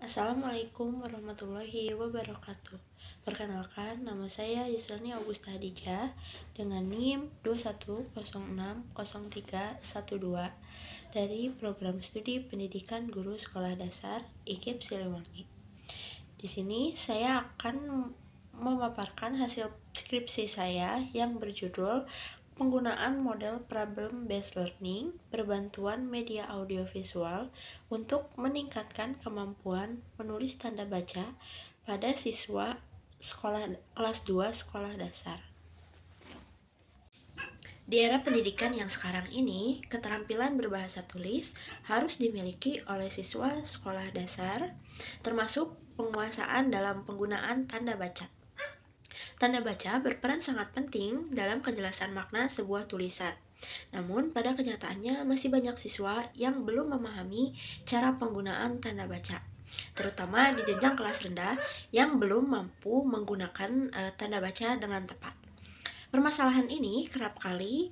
Assalamualaikum warahmatullahi wabarakatuh. Perkenalkan, nama saya Yusrani Augusta Hadijah dengan NIM 21060312 dari Program Studi Pendidikan Guru Sekolah Dasar IKIP Siliwangi. Di sini saya akan memaparkan hasil skripsi saya yang berjudul Penggunaan model problem-based learning berbantuan media audiovisual untuk meningkatkan kemampuan menulis tanda baca pada siswa sekolah kelas 2 sekolah dasar. Di era pendidikan yang sekarang ini, keterampilan berbahasa tulis harus dimiliki oleh siswa sekolah dasar, termasuk penguasaan dalam penggunaan tanda baca. Tanda baca berperan sangat penting dalam kejelasan makna sebuah tulisan. Namun, pada kenyataannya masih banyak siswa yang belum memahami cara penggunaan tanda baca, terutama di jenjang kelas rendah yang belum mampu menggunakan tanda baca dengan tepat. Permasalahan ini kerap kali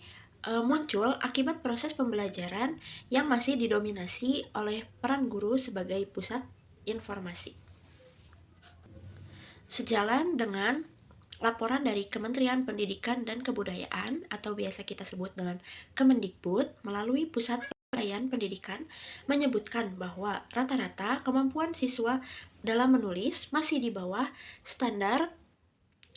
muncul akibat proses pembelajaran yang masih didominasi oleh peran guru sebagai pusat informasi. Sejalan dengan laporan dari Kementerian Pendidikan dan Kebudayaan atau biasa kita sebut dengan Kemendikbud melalui Pusat Penilaian Pendidikan menyebutkan bahwa rata-rata kemampuan siswa dalam menulis masih di bawah standar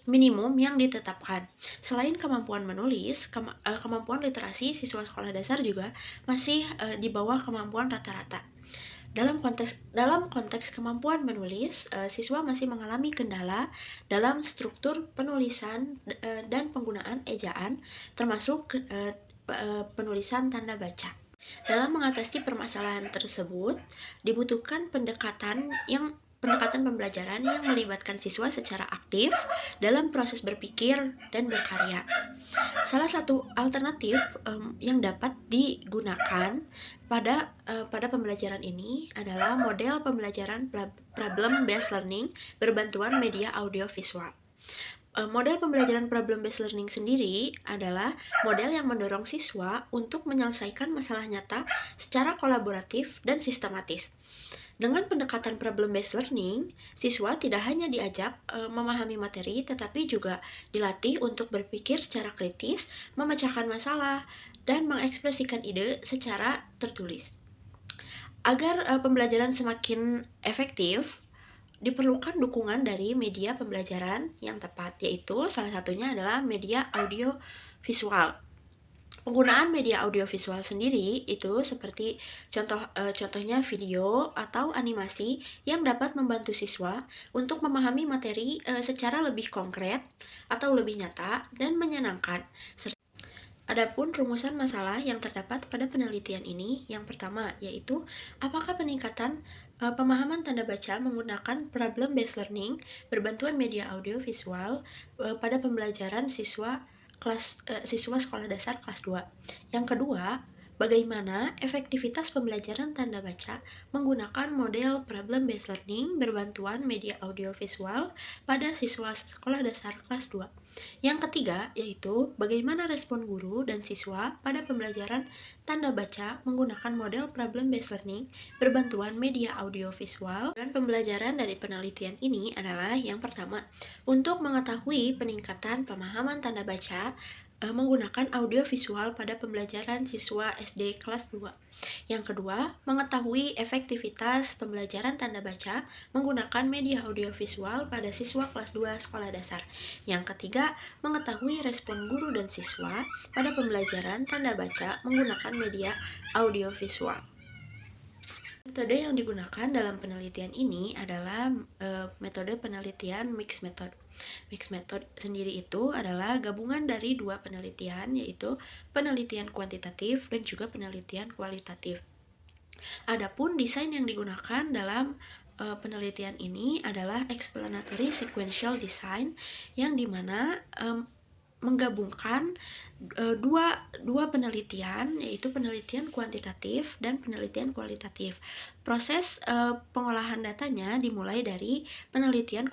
minimum yang ditetapkan. Selain kemampuan menulis, kemampuan literasi siswa sekolah dasar juga masih di bawah kemampuan rata-rata. Dalam konteks kemampuan menulis, siswa masih mengalami kendala dalam struktur penulisan dan penggunaan ejaan, termasuk penulisan tanda baca. Dalam mengatasi permasalahan tersebut, dibutuhkan pendekatan pembelajaran yang melibatkan siswa secara aktif dalam proses berpikir dan berkarya. Salah satu alternatif yang dapat digunakan pada pembelajaran ini adalah model pembelajaran problem-based learning berbantuan media audiovisual. Model pembelajaran problem-based learning sendiri adalah model yang mendorong siswa untuk menyelesaikan masalah nyata secara kolaboratif dan sistematis. Dengan pendekatan problem-based learning, siswa tidak hanya diajak memahami materi, tetapi juga dilatih untuk berpikir secara kritis, memecahkan masalah, dan mengekspresikan ide secara tertulis. Agar pembelajaran semakin efektif, diperlukan dukungan dari media pembelajaran yang tepat, yaitu salah satunya adalah media audio visual. Penggunaan media audiovisual sendiri itu seperti contohnya video atau animasi yang dapat membantu siswa untuk memahami materi secara lebih konkret atau lebih nyata dan menyenangkan. Adapun rumusan masalah yang terdapat pada penelitian ini, yang pertama yaitu apakah peningkatan pemahaman tanda baca menggunakan problem-based learning berbantuan media audiovisual pada pembelajaran siswa sekolah dasar kelas 2. Yang kedua, bagaimana efektivitas pembelajaran tanda baca menggunakan model problem-based learning berbantuan media audiovisual pada siswa sekolah dasar kelas 2. Yang ketiga, yaitu bagaimana respon guru dan siswa pada pembelajaran tanda baca menggunakan model problem-based learning berbantuan media audiovisual. Dan pembelajaran dari penelitian ini adalah yang pertama, untuk mengetahui peningkatan pemahaman tanda baca menggunakan audio visual pada pembelajaran siswa SD kelas 2. Yang kedua, mengetahui efektivitas pembelajaran tanda baca menggunakan media audiovisual pada siswa kelas 2 sekolah dasar. Yang ketiga, mengetahui respon guru dan siswa pada pembelajaran tanda baca menggunakan media audiovisual. Metode yang digunakan dalam penelitian ini adalah metode penelitian mixed method. Mixed method sendiri itu adalah gabungan dari dua penelitian, yaitu penelitian kuantitatif dan juga penelitian kualitatif. Adapun desain yang digunakan dalam penelitian ini adalah explanatory sequential design, yang dimana menggabungkan dua penelitian, yaitu penelitian kuantitatif dan penelitian kualitatif. Proses pengolahan datanya dimulai dari penelitian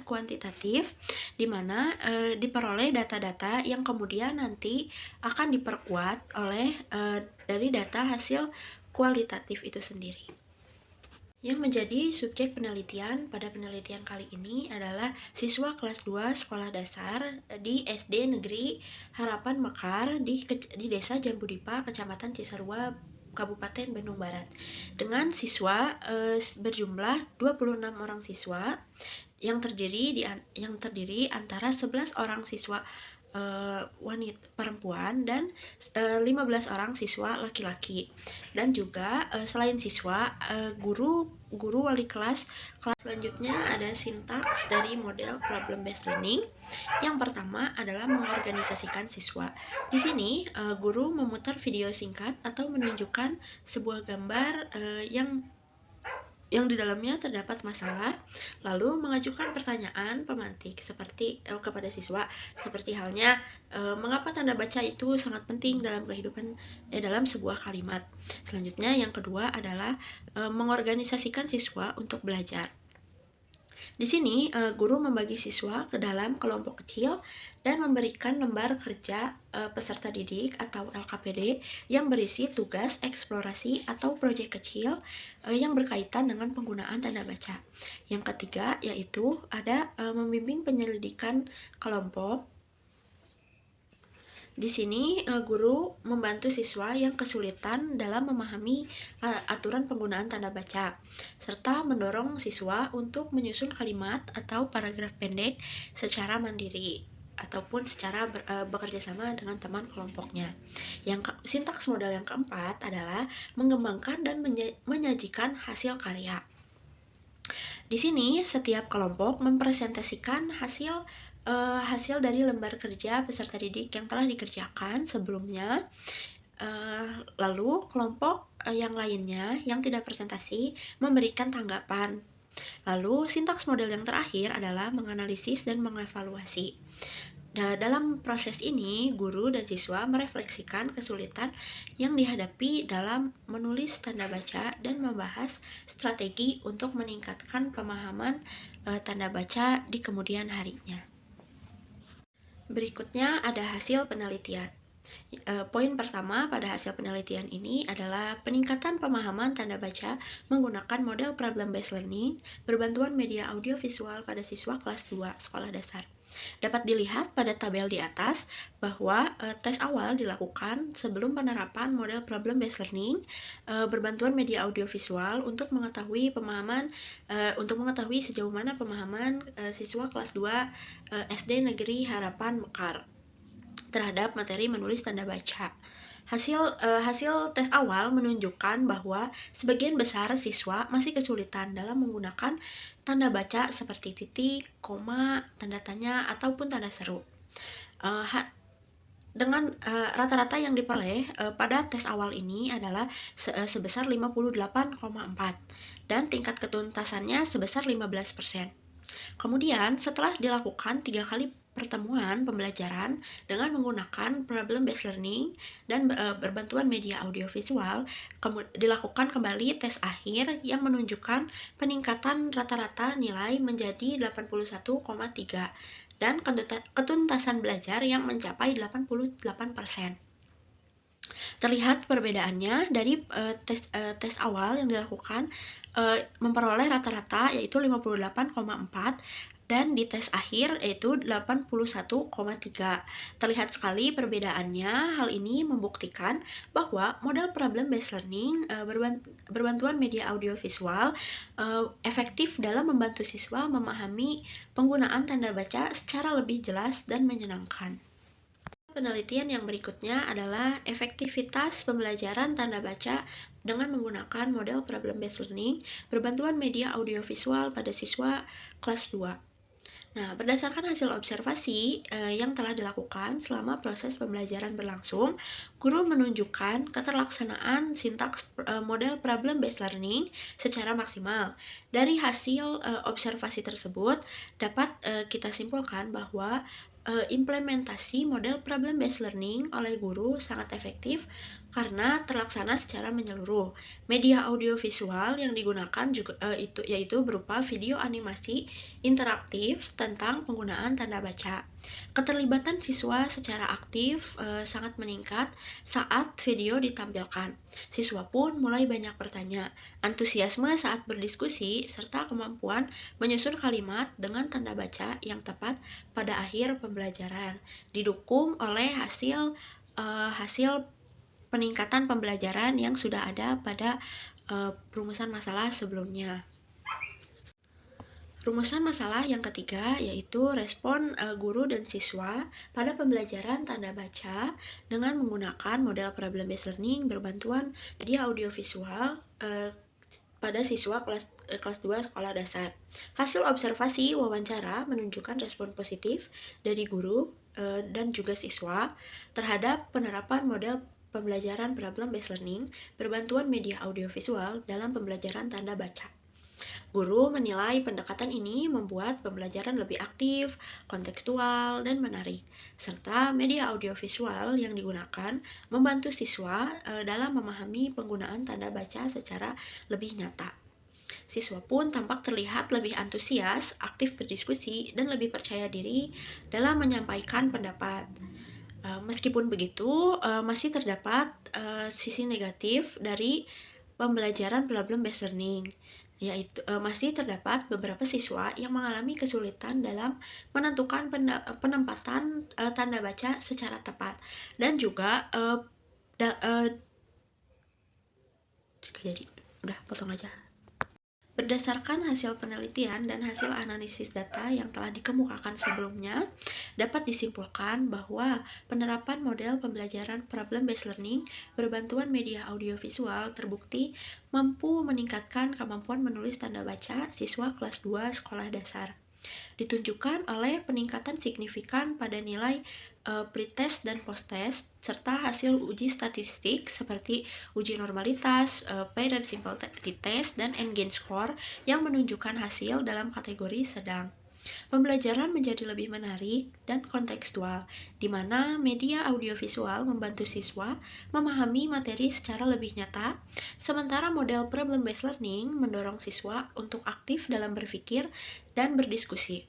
kuantitatif, di mana diperoleh data-data yang kemudian nanti akan diperkuat oleh dari data hasil kualitatif itu sendiri. Yang menjadi subjek penelitian pada penelitian kali ini adalah siswa kelas 2 sekolah dasar di SD Negeri Harapan Mekar di Desa Jambudipa, Kecamatan Cisarua, Kabupaten Bandung Barat. Dengan siswa berjumlah 26 orang siswa yang terdiri antara 11 orang siswa wanita perempuan dan 15 orang siswa laki-laki. Dan juga selain siswa, guru wali kelas selanjutnya ada sintaks dari model problem based learning. Yang pertama adalah mengorganisasikan siswa. Di sini guru memutar video singkat atau menunjukkan sebuah gambar yang di dalamnya terdapat masalah, lalu mengajukan pertanyaan pemantik kepada siswa, seperti halnya mengapa tanda baca itu sangat penting dalam dalam sebuah kalimat. Selanjutnya yang kedua adalah mengorganisasikan siswa untuk belajar. Di sini, guru membagi siswa ke dalam kelompok kecil dan memberikan lembar kerja peserta didik atau LKPD yang berisi tugas eksplorasi atau proyek kecil yang berkaitan dengan penggunaan tanda baca. Yang ketiga yaitu ada membimbing penyelidikan kelompok. Di sini, guru membantu siswa yang kesulitan dalam memahami aturan penggunaan tanda baca, serta mendorong siswa untuk menyusun kalimat atau paragraf pendek secara mandiri ataupun secara bekerja sama dengan teman kelompoknya. Sintaks modal yang keempat adalah mengembangkan dan menyajikan hasil karya. Di sini, setiap kelompok mempresentasikan hasil dari lembar kerja peserta didik yang telah dikerjakan sebelumnya. Lalu kelompok yang lainnya yang tidak presentasi memberikan tanggapan. Lalu sintaks model yang terakhir adalah menganalisis dan mengevaluasi. Nah, dalam proses ini, guru dan siswa merefleksikan kesulitan yang dihadapi dalam menulis tanda baca dan membahas strategi untuk meningkatkan pemahaman tanda baca di kemudian harinya. Berikutnya ada hasil penelitian. Poin pertama pada hasil penelitian ini adalah peningkatan pemahaman tanda baca menggunakan model problem based learning berbantuan media audio visual pada siswa kelas 2 sekolah dasar. Dapat dilihat pada tabel di atas bahwa tes awal dilakukan sebelum penerapan model problem based learning berbantuan media audio visual untuk mengetahui sejauh mana pemahaman siswa kelas 2 SD Negeri Harapan Mekar terhadap materi menulis tanda baca. Hasil tes awal menunjukkan bahwa sebagian besar siswa masih kesulitan dalam menggunakan tanda baca seperti titik, koma, tanda tanya, ataupun tanda seru. Dengan rata-rata yang diperoleh pada tes awal ini adalah sebesar 58,4 dan tingkat ketuntasannya sebesar 15%. Kemudian, setelah dilakukan 3 kali pertemuan pembelajaran dengan menggunakan problem based learning dan berbantuan media audiovisual, dilakukan kembali tes akhir yang menunjukkan peningkatan rata-rata nilai menjadi 81,3 dan ketuntasan belajar yang mencapai 88%. Terlihat perbedaannya dari tes awal yang dilakukan memperoleh rata-rata yaitu 58,4 dan di tes akhir yaitu 81,3. Terlihat sekali perbedaannya. Hal ini membuktikan bahwa model problem based learning berbantuan media audiovisual efektif dalam membantu siswa memahami penggunaan tanda baca secara lebih jelas dan menyenangkan. Penelitian yang berikutnya adalah efektivitas pembelajaran tanda baca dengan menggunakan model problem based learning berbantuan media audiovisual pada siswa kelas 2. Nah, berdasarkan hasil observasi yang telah dilakukan selama proses pembelajaran berlangsung, guru menunjukkan keterlaksanaan sintaks model problem based learning secara maksimal. Dari hasil observasi tersebut, dapat kita simpulkan bahwa implementasi model problem based learning oleh guru sangat efektif karena terlaksana secara menyeluruh. Media audiovisual yang digunakan juga yaitu berupa video animasi interaktif tentang penggunaan tanda baca. Keterlibatan siswa secara aktif sangat meningkat saat video ditampilkan. Siswa pun mulai banyak bertanya, antusiasme saat berdiskusi, serta kemampuan menyusun kalimat dengan tanda baca yang tepat pada akhir pembelajaran, didukung oleh hasil peningkatan pembelajaran yang sudah ada pada rumusan masalah sebelumnya. Rumusan masalah yang ketiga yaitu respon guru dan siswa pada pembelajaran tanda baca dengan menggunakan model problem based learning berbantuan media audiovisual pada siswa kelas 2 sekolah dasar. Hasil observasi wawancara menunjukkan respon positif dari guru dan juga siswa terhadap penerapan model pembelajaran problem based learning berbantuan media audiovisual dalam pembelajaran tanda baca. Guru menilai pendekatan ini membuat pembelajaran lebih aktif, kontekstual, dan menarik, serta media audiovisual yang digunakan membantu siswa dalam memahami penggunaan tanda baca secara lebih nyata. Siswa pun tampak terlihat lebih antusias, aktif berdiskusi, dan lebih percaya diri dalam menyampaikan pendapat. Meskipun begitu, masih terdapat sisi negatif dari pembelajaran problem based learning, yaitu masih terdapat beberapa siswa yang mengalami kesulitan dalam menentukan penempatan tanda baca secara tepat, dan juga jadi udah potong aja. Berdasarkan hasil penelitian dan hasil analisis data yang telah dikemukakan sebelumnya, dapat disimpulkan bahwa penerapan model pembelajaran problem based learning berbantuan media audiovisual terbukti mampu meningkatkan kemampuan menulis tanda baca siswa kelas 2 sekolah dasar. Ditunjukkan oleh peningkatan signifikan pada nilai pretest dan posttest serta hasil uji statistik seperti uji normalitas, pair and simple test, dan N-gain score yang menunjukkan hasil dalam kategori sedang. Pembelajaran menjadi lebih menarik dan kontekstual, di mana media audiovisual membantu siswa memahami materi secara lebih nyata, sementara model problem-based learning mendorong siswa untuk aktif dalam berpikir dan berdiskusi.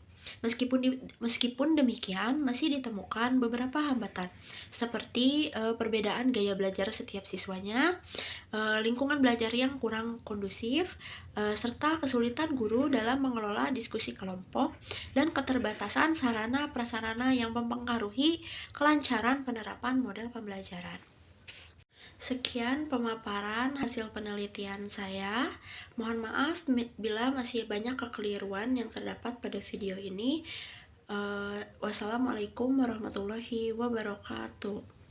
Meskipun demikian, masih ditemukan beberapa hambatan, seperti perbedaan gaya belajar setiap siswanya, lingkungan belajar yang kurang kondusif, serta kesulitan guru dalam mengelola diskusi kelompok, dan keterbatasan sarana prasarana yang mempengaruhi kelancaran penerapan model pembelajaran. Sekian pemaparan hasil penelitian saya. Mohon maaf bila masih banyak kekeliruan yang terdapat pada video ini. Wassalamualaikum warahmatullahi wabarakatuh.